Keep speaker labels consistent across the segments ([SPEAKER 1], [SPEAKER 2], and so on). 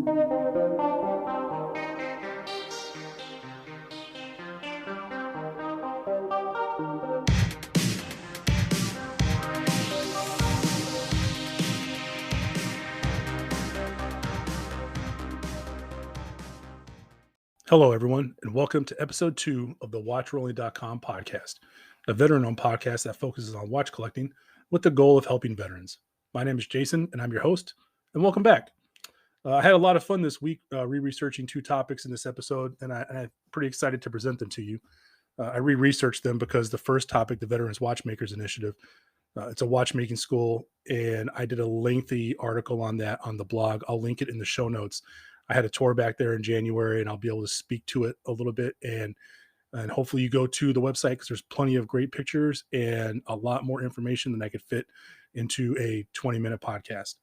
[SPEAKER 1] Hello, everyone, and welcome to episode 2 of the WatchRolling.com podcast, a veteran-owned podcast that focuses on watch collecting with the goal of helping veterans. My name is Jason, and I'm your host, and welcome back. I had a lot of fun this week re-researching 2 topics in this episode, and I'm pretty excited to present them to you. I re-researched them because the first topic, the Veterans Watchmakers Initiative, it's a watchmaking school, and I did a lengthy article on that on the blog. I'll link it in the show notes. I had a tour back there in January, and I'll be able to speak to it a little bit. And hopefully you go to the website because there's plenty of great pictures and a lot more information than I could fit into a 20-minute podcast.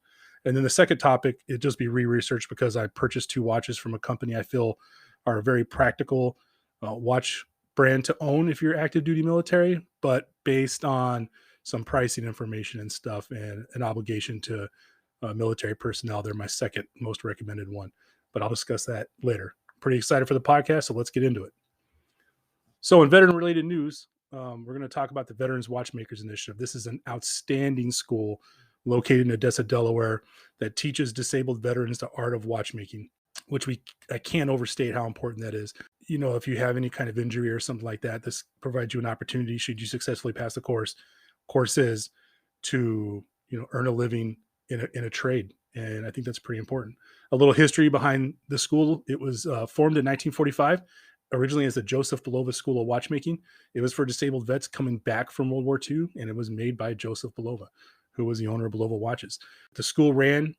[SPEAKER 1] And then the second topic, it'd just be re-research because I purchased 2 watches from a company I feel are a very practical watch brand to own if you're active duty military, but based on some pricing information and stuff and an obligation to military personnel, they're my second most recommended one. But I'll discuss that later. Pretty excited for the podcast, so let's get into it. So in veteran-related news, we're going to talk about the Veterans Watchmakers Initiative. This is an outstanding school located in Odessa, Delaware, that teaches disabled veterans the art of watchmaking, which I can't overstate how important that is. You know, if you have any kind of injury or something like that, this provides you an opportunity, should you successfully pass the course is to, earn a living in a trade. And I think that's pretty important. A little history behind the school. It was formed in 1945, originally as the Joseph Bulova School of Watchmaking. It was for disabled vets coming back from World War II, and it was made by Joseph Bulova, who was the owner of Bulova Watches. The school ran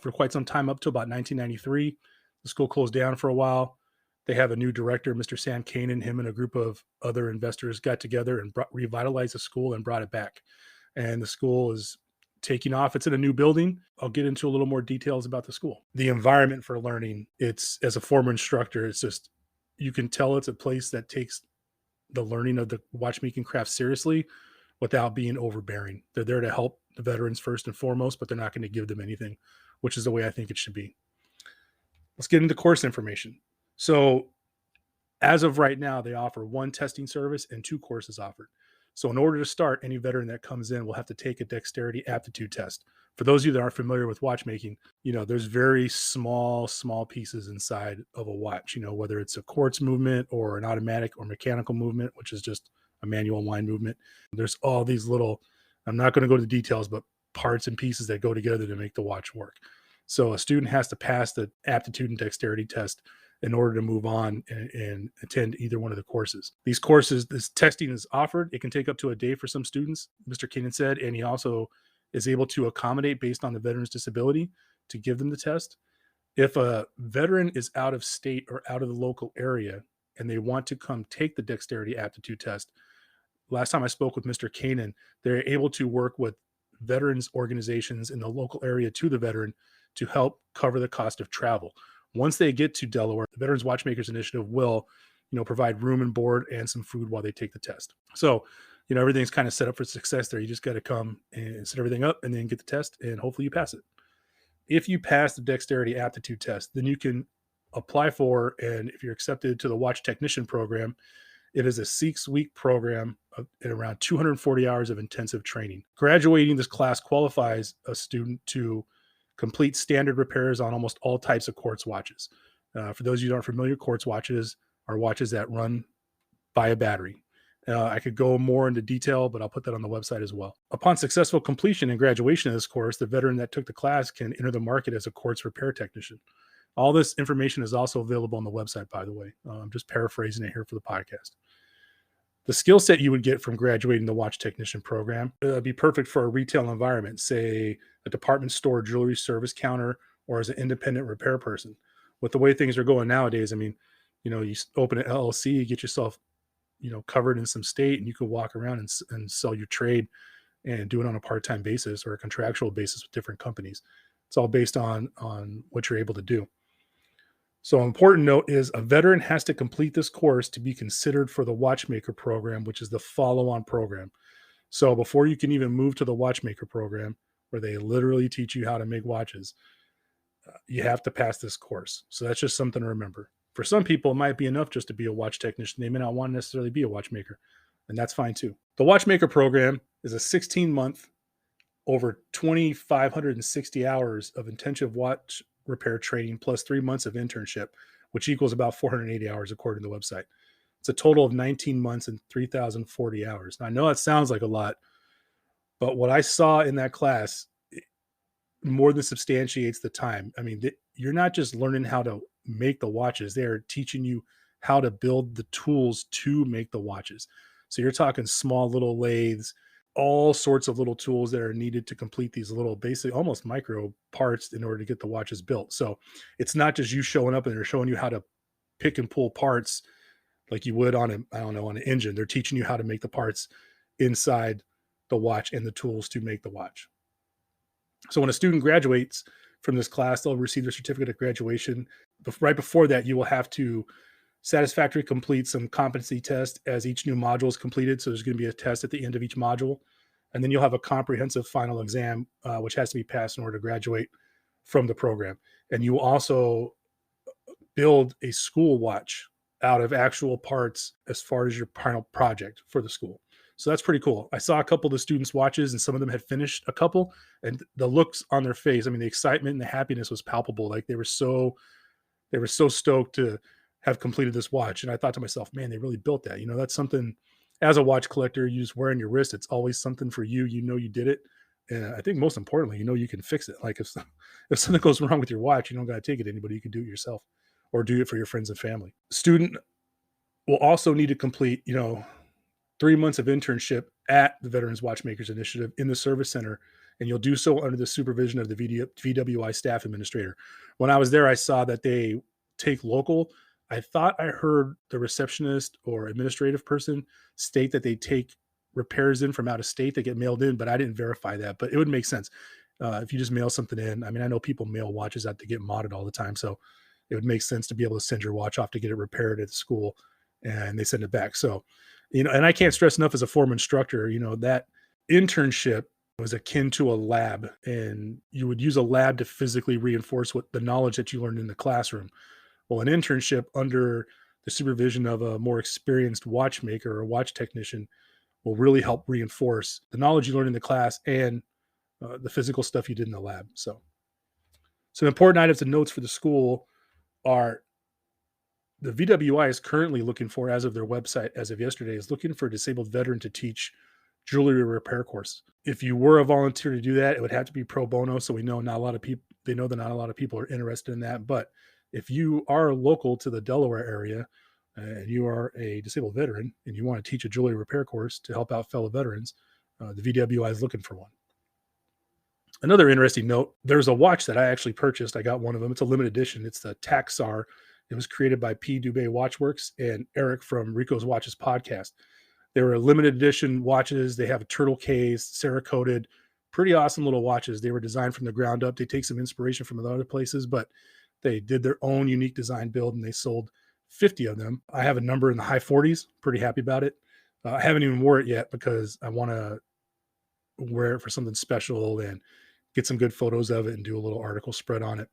[SPEAKER 1] for quite some time up to about 1993. The school closed down for a while. They have a new director, Mr. Sam Kanan. Him and a group of other investors got together and revitalized the school and brought it back. And the school is taking off. It's in a new building. I'll get into a little more details about the school. The environment for learning, it's, as a former instructor, it's just, you can tell it's a place that takes the learning of the watchmaking craft seriously without being overbearing. They're there to help the veterans first and foremost, but they're not going to give them anything, which is the way I think it should be. Let's get into course information. So as of right now, they offer 1 testing service and 2 courses offered. So in order to start, any veteran that comes in will have to take a dexterity aptitude test. For those of you that aren't familiar with watchmaking, there's very small pieces inside of a watch, whether it's a quartz movement or an automatic or mechanical movement, which is just a manual wind movement. There's all these little, I'm not going to go to the details, but parts and pieces that go together to make the watch work. So a student has to pass the aptitude and dexterity test in order to move on and attend either one of the courses. These courses, this testing is offered. It can take up to a day for some students, Mr. Keenan said, and he also is able to accommodate based on the veteran's disability to give them the test. If a veteran is out of state or out of the local area and they want to come take the dexterity aptitude test, last time I spoke with Mr. Keenan, they're able to work with veterans organizations in the local area to the veteran to help cover the cost of travel. Once they get to Delaware, the Veterans Watchmakers Initiative will, provide room and board and some food while they take the test. So, everything's kind of set up for success there. You just got to come and set everything up and then get the test, and hopefully you pass it. If you pass the dexterity aptitude test, then you can apply for, and if you're accepted to the watch technician program, it is a 6-week program at around 240 hours of intensive training. Graduating this class qualifies a student to complete standard repairs on almost all types of quartz watches. For those of you who aren't familiar, quartz watches are watches that run by a battery. I could go more into detail, but I'll put that on the website as well. Upon successful completion and graduation of this course, the veteran that took the class can enter the market as a quartz repair technician. All this information is also available on the website, by the way. I'm just paraphrasing it here for the podcast. The skill set you would get from graduating the watch technician program would be perfect for a retail environment, say a department store jewelry service counter, or as an independent repair person. With the way things are going nowadays, you open an LLC, you get yourself, covered in some state, and you can walk around and sell your trade and do it on a part-time basis or a contractual basis with different companies. It's all based on what you're able to do. So an important note is a veteran has to complete this course to be considered for the Watchmaker program, which is the follow-on program. So before you can even move to the Watchmaker program, where they literally teach you how to make watches, You have to pass this course. So that's just something to remember. For some people, it might be enough just to be a watch technician. They may not want to necessarily be a watchmaker, and that's fine too. The Watchmaker program is a 16-month, over 2,560 hours of intensive watch repair training plus 3 months of internship, which equals about 480 hours according to the website. It's a total of 19 months and 3,040 hours. Now, I know that sounds like a lot, but what I saw in that class more than substantiates the time. I mean, you're not just learning how to make the watches, they're teaching you how to build the tools to make the watches. So you're talking small little lathes, all sorts of little tools that are needed to complete these little basic, almost micro parts in order to get the watches built. So it's not just you showing up and they're showing you how to pick and pull parts like you would on on an engine. They're teaching you how to make the parts inside the watch and the tools to make the watch. So when a student graduates from this class, they'll receive their certificate of graduation. Right before that, you will have to satisfactorily complete some competency test as each new module is completed. So there's going to be a test at the end of each module. And then you'll have a comprehensive final exam, which has to be passed in order to graduate from the program. And you will also build a school watch out of actual parts as far as your final project for the school. So that's pretty cool. I saw a couple of the students' watches, and some of them had finished a couple, and the looks on their face, I mean, the excitement and the happiness was palpable. Like they were so stoked to have completed this watch. And I thought to myself, man, they really built that. That's something as a watch collector, you just wear on your wrist. It's always something for you. You did it. And I think most importantly, you can fix it. Like if something goes wrong with your watch, you don't got to take it to anybody. You can do it yourself or do it for your friends and family. Student will also need to complete, 3 months of internship at the Veterans Watchmakers Initiative in the service center, and you'll do so under the supervision of the VWI staff administrator. When I was there, I saw that they take local. I thought I heard the receptionist or administrative person state that they take repairs in from out of state that get mailed in, but I didn't verify that. But it would make sense if you just mail something in. I mean, I know people mail watches out to get modded all the time, so it would make sense to be able to send your watch off to get it repaired at the school, and they send it back. So, and I can't stress enough as a former instructor, that internship was akin to a lab, and you would use a lab to physically reinforce what the knowledge that you learned in the classroom. Well, an internship under the supervision of a more experienced watchmaker or watch technician will really help reinforce the knowledge you learned in the class and the physical stuff you did in the lab. So some important items and notes for the school are the VWI is currently looking for, as of their website, as of yesterday, is looking for a disabled veteran to teach jewelry repair course. If you were a volunteer to do that, it would have to be pro bono. So we know not a lot of people, they know that not a lot of people are interested in that. But if you are local to the Delaware area and you are a disabled veteran and you want to teach a jewelry repair course to help out fellow veterans, the VWI is looking for one. Another interesting note, there's a watch that I actually purchased. I got one of them. It's a limited edition. It's the Taxar. It was created by P. Dubé Watchworks and Eric from Rico's Watches podcast. They were limited edition watches. They have a turtle case, Cerakoted, pretty awesome little watches. They were designed from the ground up. They take some inspiration from other places, but they did their own unique design build, and they sold 50 of them. I have a number in the high 40s. Pretty happy about it. I haven't even wore it yet because I want to wear it for something special and get some good photos of it and do a little article spread on it.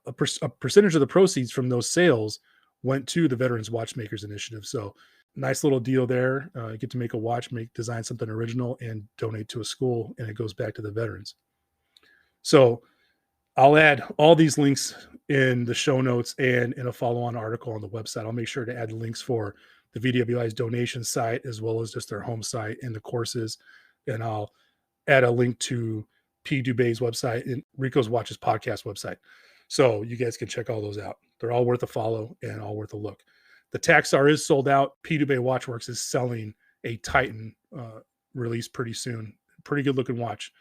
[SPEAKER 1] A percentage of the proceeds from those sales went to the Veterans Watchmakers Initiative. So nice little deal there. You get to make a watch, design something original, and donate to a school, and it goes back to the veterans. So I'll add all these links in the show notes and in a follow-on article on the website. I'll make sure to add links for the VWI's donation site as well as just their home site and the courses. And I'll add a link to P. Dubé's website and Rico's Watches podcast website. So you guys can check all those out. They're all worth a follow and all worth a look. The Taxar is sold out. P. Dubé Watchworks is selling a Titan release pretty soon. Pretty good looking watch.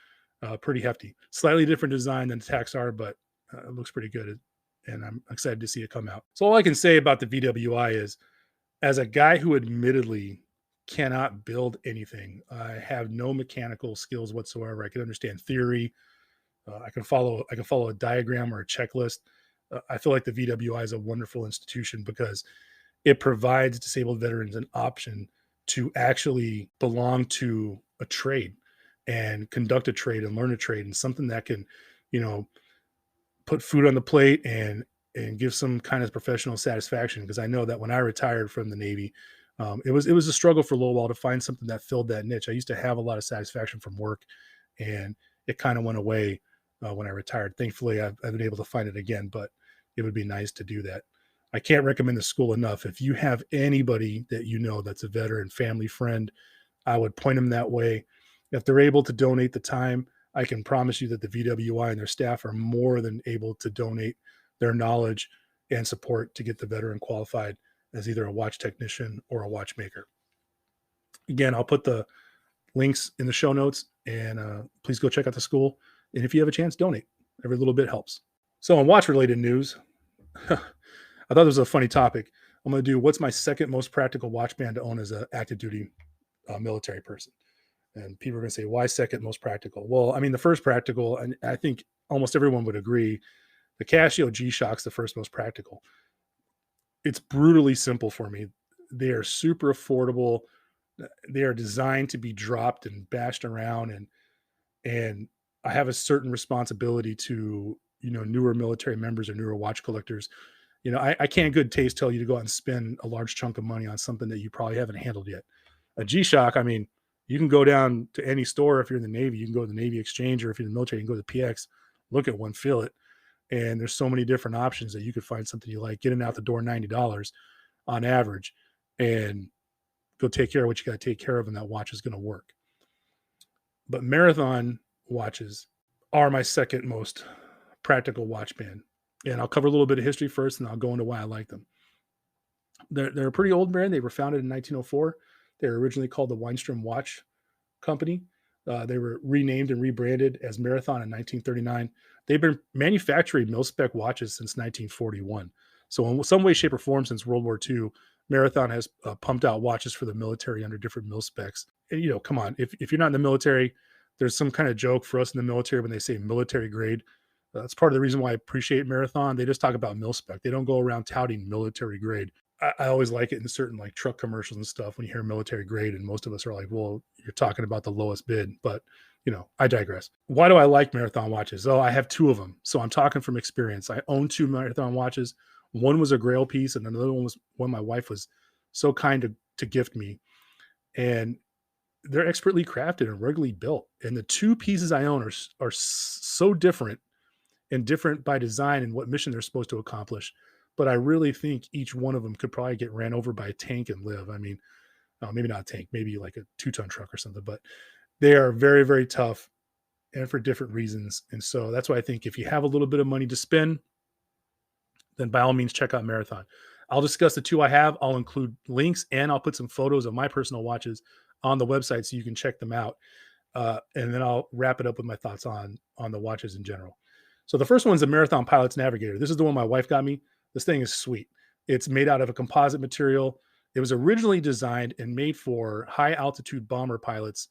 [SPEAKER 1] Pretty hefty. Slightly different design than the Taxar, but it looks pretty good. And I'm excited to see it come out. So all I can say about the VWI is, as a guy who admittedly cannot build anything, I have no mechanical skills whatsoever. I can understand theory. I can follow a diagram or a checklist. I feel like the VWI is a wonderful institution because it provides disabled veterans an option to actually belong to a trade and conduct a trade and learn a trade, and something that can, put food on the plate and give some kind of professional satisfaction, because I know that when I retired from the Navy, it was a struggle for a little while to find something that filled that niche. I used to have a lot of satisfaction from work, and it kind of went away when I retired. Thankfully, I've been able to find it again, but it would be nice to do that. I can't recommend the school enough. If you have anybody that you know that's a veteran, family, friend, I would point them that way. If they're able to donate the time, I can promise you that the VWI and their staff are more than able to donate their knowledge and support to get the veteran qualified as either a watch technician or a watchmaker. Again, I'll put the links in the show notes, and please go check out the school. And if you have a chance, donate. Every little bit helps. So on watch related news, I thought this was a funny topic. I'm going to do what's my second most practical watch band to own as an active duty military person. And people are going to say, why second most practical? Well, I mean, the first practical, and I think almost everyone would agree, the Casio G-Shock's the first most practical. It's brutally simple for me. They are super affordable. They are designed to be dropped and bashed around, and I have a certain responsibility to, newer military members or newer watch collectors. I can't good taste tell you to go out and spend a large chunk of money on something that you probably haven't handled yet. A G-Shock, I mean, you can go down to any store. If you're in the Navy, you can go to the Navy Exchange, or if you're in the military, you can go to the PX, look at one, feel it. And there's so many different options that you could find something you like, getting out the door $90 on average, and go take care of what you got to take care of, and that watch is going to work. But marathon watches are my second most practical watch band. And I'll cover a little bit of history first, and I'll go into why I like them. They're a pretty old brand. They were founded in 1904. They were originally called the Weinstrom Watch Company. They were renamed and rebranded as Marathon in 1939. They've been manufacturing mil-spec watches since 1941. So in some way, shape, or form, since World War II, Marathon has pumped out watches for the military under different mil-specs. And, come on, if you're not in the military, there's some kind of joke for us in the military when they say military grade. That's part of the reason why I appreciate Marathon. They just talk about mil-spec. They don't go around touting military grade. I always like it in certain like truck commercials and stuff when you hear military grade, and most of us are like, well, you're talking about the lowest bid, but I digress. Why do I like Marathon watches? Oh, I have two of them. So I'm talking from experience. I own two Marathon watches. One was a Grail piece, and another one was one my wife was so kind to gift me. And they're expertly crafted and ruggedly built. And the two pieces I own are so different, and different by design and what mission they're supposed to accomplish. But I really think each one of them could probably get ran over by a tank and live. I mean, maybe not a tank, maybe like a 2-ton truck or something, but they are very, very tough, and for different reasons. And so that's why I think if you have a little bit of money to spend, then by all means, check out Marathon. I'll discuss the two I have. I'll include links, and I'll put some photos of my personal watches on the website so you can check them out. And then I'll wrap it up with my thoughts on the watches in general. So the first one's the Marathon Pilot's Navigator. This is the one my wife got me. This thing is sweet. It's made out of a composite material. It was originally designed and made for high altitude bomber pilots,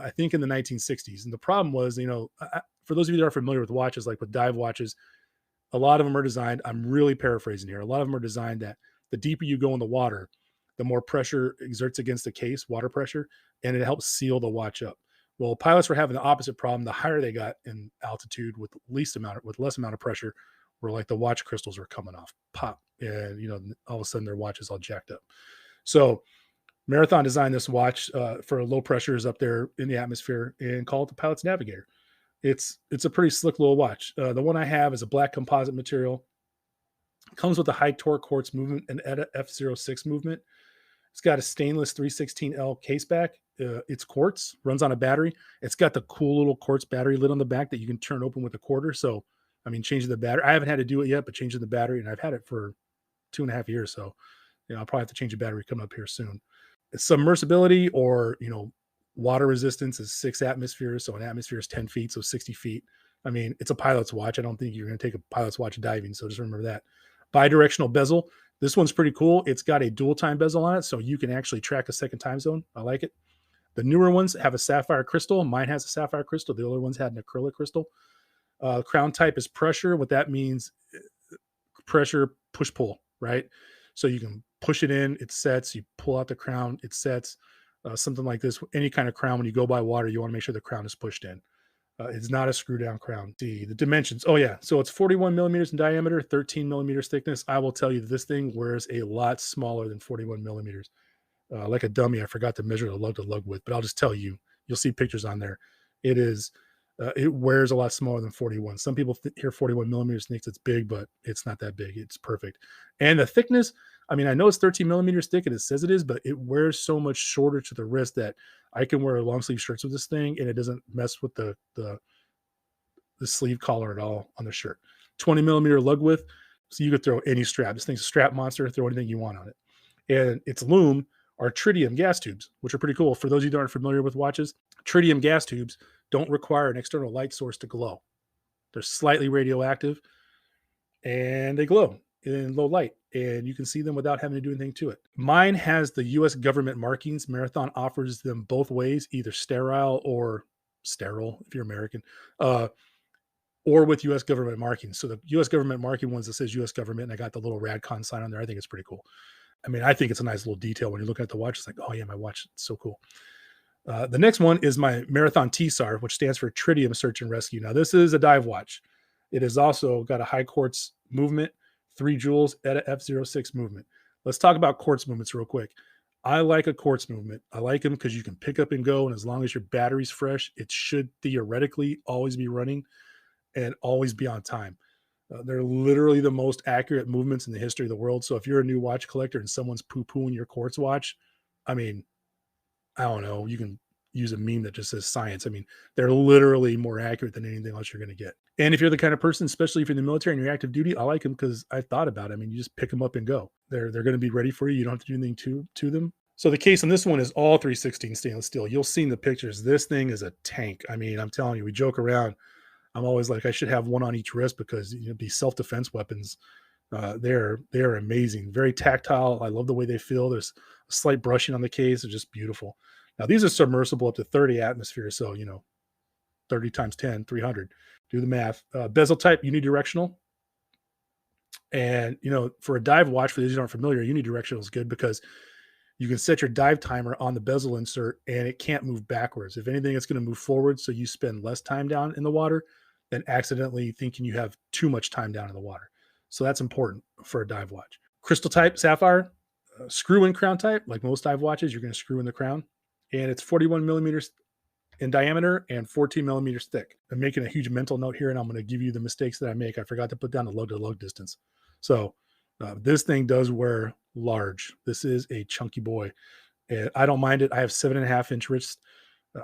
[SPEAKER 1] I think in the 1960s. And the problem was, for those of you that are familiar with watches, like with dive watches, a lot of them are designed, I'm really paraphrasing here, a lot of them are designed that the deeper you go in the water, the more pressure exerts against the case, water pressure, and it helps seal the watch up. Well, pilots were having the opposite problem. The higher they got in altitude with less amount of pressure, where like the watch crystals were coming off, pop, and all of a sudden their watch is all jacked up. So Marathon designed this watch for low pressures up there in the atmosphere and called it the Pilot's Navigator. It's a pretty slick little watch. The one I have is a black composite material. It comes with a high torque quartz movement and ETA F06 movement. It's got a stainless 316L case back. It's quartz, runs on a battery. It's got the cool little quartz battery lid on the back that you can turn open with a quarter. So, changing the battery, I haven't had to do it yet, but changing the battery, and I've had it for 2.5 years. So, I'll probably have to change the battery coming up here soon. Submersibility or, water resistance is 6 atmospheres. So an atmosphere is 10 feet. So 60 feet. It's a pilot's watch. I don't think you're going to take a pilot's watch diving. So just remember that. Bidirectional bezel. This one's pretty cool. It's got a dual time bezel on it. So you can actually track a second time zone. I like it. The newer ones have a sapphire crystal. Mine has a sapphire crystal. The older ones had an acrylic crystal. Crown type is pressure. What that means, pressure, push, pull, right? So you can push it in, it sets, you pull out the crown, it sets. Something like this, any kind of crown, when you go by water, you want to make sure the crown is pushed in. It's not a screw down crown. The dimensions. Oh yeah, so it's 41 millimeters in diameter, 13 millimeters thickness. I will tell you this thing wears a lot smaller than 41 millimeters. Like a dummy, I forgot to measure the lug to lug width, but I'll just tell you, you'll see pictures on there. It is, it wears a lot smaller than 41. Some people hear 41 millimeters thinks it's big, but it's not that big. It's perfect. And the thickness, I mean, I know it's 13 millimeters thick and it says it is, but it wears so much shorter to the wrist that I can wear long sleeve shirts with this thing and it doesn't mess with the sleeve collar at all on the shirt. 20 millimeter lug width. So you could throw any strap. This thing's a strap monster. Throw anything you want on it. And its loom are tritium gas tubes, which are pretty cool. For those of you that aren't familiar with watches, tritium gas tubes don't require an external light source to glow. They're slightly radioactive and they glow in low light, and you can see them without having to do anything to it. Mine has the US government markings. Marathon offers them both ways, either sterile or sterile if you're American, or with US government markings. So the US government marking ones that says US government, and I got the little Radcon sign on there. I think it's pretty cool. I mean, I think it's a nice little detail when you look at the watch. It's like, oh yeah, my watch, it's so cool. The next one is my Marathon TSAR, which stands for Tritium Search and Rescue. Now, this is a dive watch. It has also got a high quartz movement, 3 joules at a F06 movement. Let's talk about quartz movements real quick. I like a quartz movement. I like them because you can pick up and go, and as long as your battery's fresh, it should theoretically always be running and always be on time. They're literally the most accurate movements in the history of the world. So if you're a new watch collector and someone's poo-pooing your quartz watch, I mean, I don't know, you can use a meme that just says science. I mean, they're literally more accurate than anything else you're going to get. And if you're the kind of person, especially if you're in the military and you're active duty, I like them because I thought about it. I mean, you just pick them up and go. They're going to be ready for you. You don't have to do anything to them. So the case on this one is all 316 stainless steel. You'll see in the pictures, this thing is a tank. I mean, I'm telling you, we joke around. I'm always like, I should have one on each wrist because these self-defense weapons, they're amazing, very tactile. I love the way they feel. There's a slight brushing on the case. They're just beautiful. Now these are submersible up to 30 atmospheres. So, 30 times 10, 300, do the math. Bezel type, unidirectional. And, for a dive watch, for those who aren't familiar, unidirectional is good because you can set your dive timer on the bezel insert and it can't move backwards. If anything, it's going to move forward. So you spend less time down in the water than accidentally thinking you have too much time down in the water. So that's important for a dive watch. Crystal type, sapphire, screw in crown type. Like most dive watches, you're going to screw in the crown. And it's 41 millimeters in diameter and 14 millimeters thick. I'm making a huge mental note here, and I'm going to give you the mistakes that I make. I forgot to put down the lug to lug distance. So this thing does wear large. This is a chunky boy. And I don't mind it. I have 7.5-inch wrists.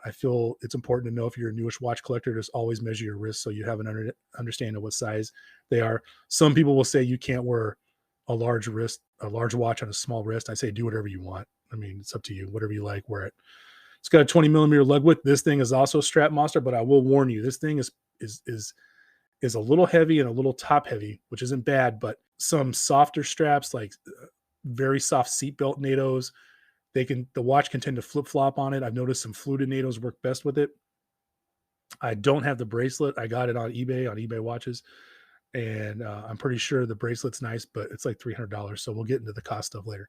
[SPEAKER 1] I feel it's important to know if you're a newish watch collector, just always measure your wrists so you have an understanding of what size they are. Some people will say you can't wear a large watch on a small wrist. I say do whatever you want. I mean, it's up to you. Whatever you like, wear it. It's got a 20 millimeter lug width. This thing is also strap monster, but I will warn you, this thing is a little heavy and a little top heavy, which isn't bad, but some softer straps, like very soft seatbelt NATOs, the watch can tend to flip flop on it. I've noticed some fluted NATOs work best with it. I don't have the bracelet. I got it on eBay watches. And I'm pretty sure the bracelet's nice, but it's like $300. So we'll get into the cost stuff later.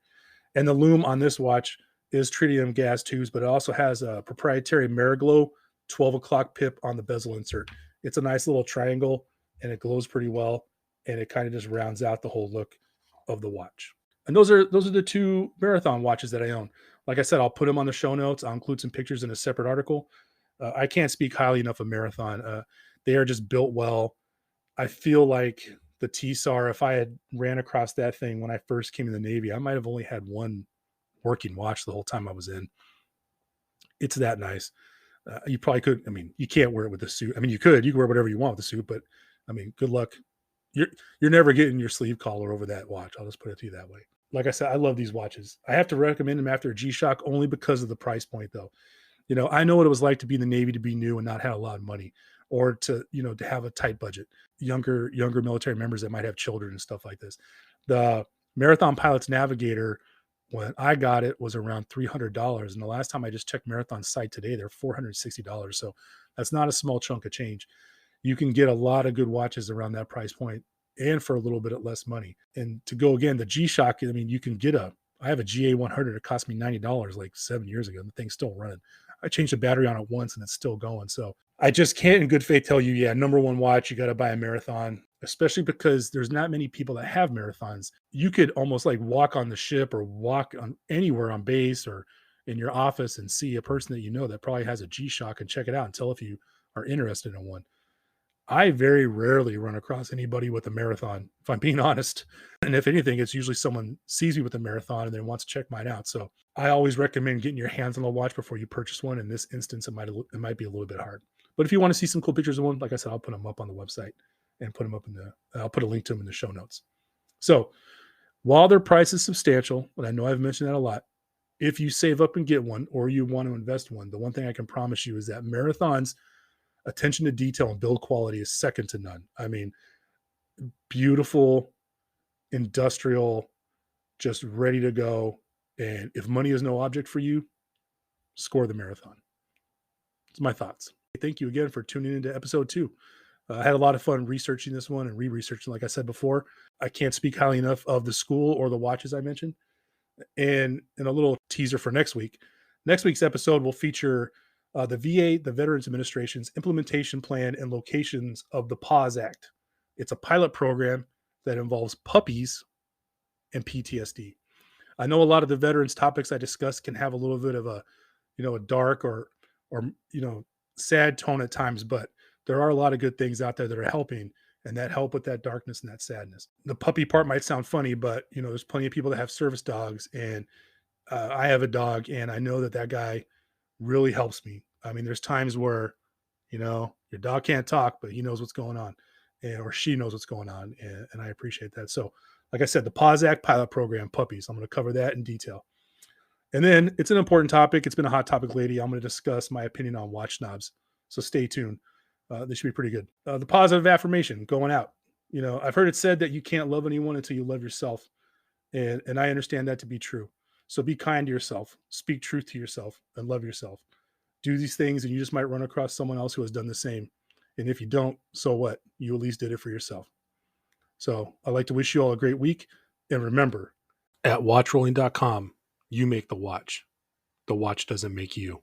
[SPEAKER 1] And the loom on this watch is tritium gas tubes, but it also has a proprietary Mariglow 12 o'clock pip on the bezel insert. It's a nice little triangle and it glows pretty well. And it kind of just rounds out the whole look of the watch. And those are the 2 Marathon watches that I own. Like I said, I'll put them on the show notes. I'll include some pictures in a separate article. I can't speak highly enough of Marathon. They are just built well. I feel like the TSAR, if I had ran across that thing when I first came in the Navy, I might have only had one working watch the whole time I was in. It's that nice. You probably could. I mean, you can't wear it with the suit. I mean, you could wear whatever you want with the suit, but I mean, good luck. You're never getting your sleeve collar over that watch. I'll just put it to you that way. Like I said, I love these watches. I have to recommend them after a G-Shock only because of the price point, though. I know what it was like to be in the Navy, to be new and not have a lot of money, or to have a tight budget. Younger military members that might have children and stuff like this. The Marathon Pilot's Navigator, when I got it, was around $300. And the last time I just checked Marathon's site today, they're $460. So that's not a small chunk of change. You can get a lot of good watches around that price point and for a little bit less money. And to go again, the G-Shock, I mean, you can get I have a GA100. It cost me $90 like 7 years ago. The thing's still running. I changed the battery on it once and it's still going. So I just can't in good faith tell you, yeah, number one watch, you got to buy a marathon, especially because there's not many people that have marathons. You could almost like walk on the ship or walk on anywhere on base or in your office and see a person that you know that probably has a G-Shock and check it out and tell if you are interested in one. I very rarely run across anybody with a marathon, if I'm being honest. And if anything, it's usually someone sees me with a marathon and then wants to check mine out. So I always recommend getting your hands on a watch before you purchase one. In this instance, it might be a little bit hard. But if you want to see some cool pictures of one, like I said, I'll put them up on the website and put them up I'll put a link to them in the show notes. So while their price is substantial, and I know I've mentioned that a lot, if you save up and get one or you want to invest one, the one thing I can promise you is that marathons attention to detail and build quality is second to none. I mean, beautiful, industrial, just ready to go. And if money is no object for you, score the marathon. It's my thoughts. Thank you again for tuning into episode 2. I had a lot of fun researching this one and re-researching, like I said before. I can't speak highly enough of the school or the watches I mentioned. And a little teaser for next week. Next week's episode will feature the VA, the Veterans Administration's implementation plan and locations of the PAWS Act. It's a pilot program that involves puppies and PTSD. I know a lot of the veterans topics I discussed can have a little bit of a dark or sad tone at times, but there are a lot of good things out there that are helping and that help with that darkness and that sadness. The puppy part might sound funny, but there's plenty of people that have service dogs, and I have a dog, and I know that guy really helps me. I mean, there's times where, your dog can't talk, but he knows what's going on, or she knows what's going on. And I appreciate that. So, like I said, the PAWS Act pilot program, puppies, I'm going to cover that in detail. And then it's an important topic. It's been a hot topic lately. I'm going to discuss my opinion on watch knobs. So stay tuned. This should be pretty good. The positive affirmation going out. I've heard it said that you can't love anyone until you love yourself. And I understand that to be true. So be kind to yourself, speak truth to yourself, and love yourself. Do these things, and you just might run across someone else who has done the same. And if you don't, so what? You at least did it for yourself. So I'd like to wish you all a great week. And remember, at WatchRolling.com, you make the watch. The watch doesn't make you.